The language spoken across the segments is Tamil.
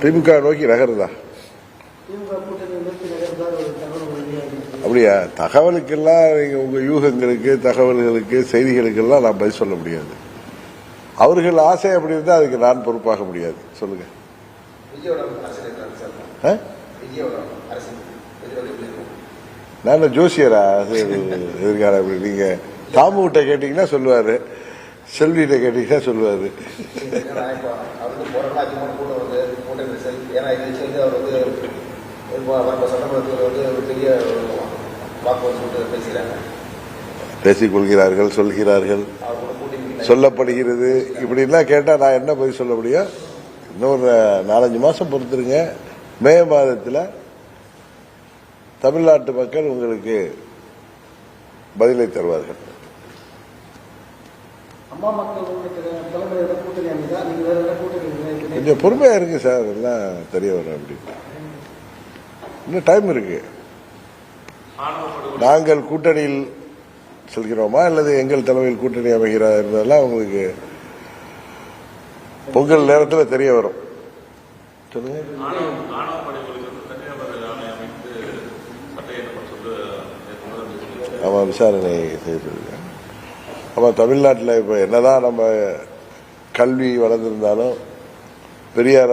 திமுக நோக்கி நகருதா? அப்படியா? தகவலுக்கெல்லாம் உங்க யூகங்களுக்கு, தகவல்களுக்கு, செய்திகளுக்கெல்லாம் நான் பதில் சொல்ல முடியாது. அவர்கள் ஆசை அப்படி இருந்தால் அதுக்கு நான் பொறுப்பாக முடியாது. சொல்லுங்க. நான் ஜோசியரா? எதிர்கால நீங்க தாமு கிட்ட கேட்டீங்கன்னா சொல்லுவாரு, செல்விகிட்ட கேட்டீங்கன்னா சொல்லுவாரு. பேசிக் கொள்கிறார்கள், சொல்கிறார்கள், சொல்லப்படுகிறது. இப்படிலாம் கேட்டா நான் என்ன பதில் சொல்ல முடியும்? இன்னொரு 4-5 மாசம் பொறுத்துருங்க. மே மாதத்தில் தமிழ்நாட்டு மக்கள் உங்களுக்கு பதிலை தருவார்கள். கொஞ்சம் பொறுமையா இருக்கு சார், எல்லாம் தெரிய வரும். அப்படின்னு இன்னும் டைம் இருக்கு. நாங்கள் கூட்டணியில் செல்கிறோமா அல்லது எங்கள் தலைமையில் கூட்டணி அமைகிறா என்பதெல்லாம் உங்களுக்கு பொங்கல் நேரத்தில் தெரிய வரும். சொல்லுங்க. ஆமா, விசாரணை செய்திருக்க. ஆமா, தமிழ்நாட்டில் இப்ப என்னதான் நம்ம கல்வி வளர்ந்திருந்தாலும் பெரியார்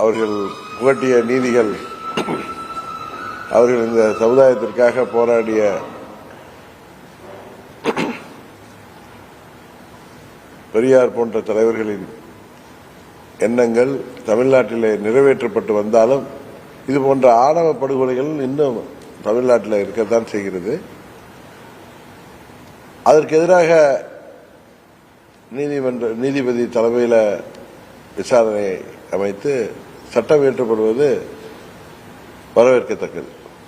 அவர்கள் புகட்டிய நீதிகள், அவர்கள் இந்த சமுதாயத்திற்காக போராடிய பெரியார் போன்ற தலைவர்களின் எண்ணங்கள் தமிழ்நாட்டிலே நிறைவேற்றப்பட்டு வந்தாலும் இது போன்ற ஆணவ படுகொலைகள் இன்னும் தமிழ்நாட்டில் இருக்கத்தான் செய்கிறது. அதற்கு எதிராக நீதிபதி தலைமையில் விசாரணை அமைத்து சட்டம் இயற்றப்படுவது வரவேற்கத்தக்கது.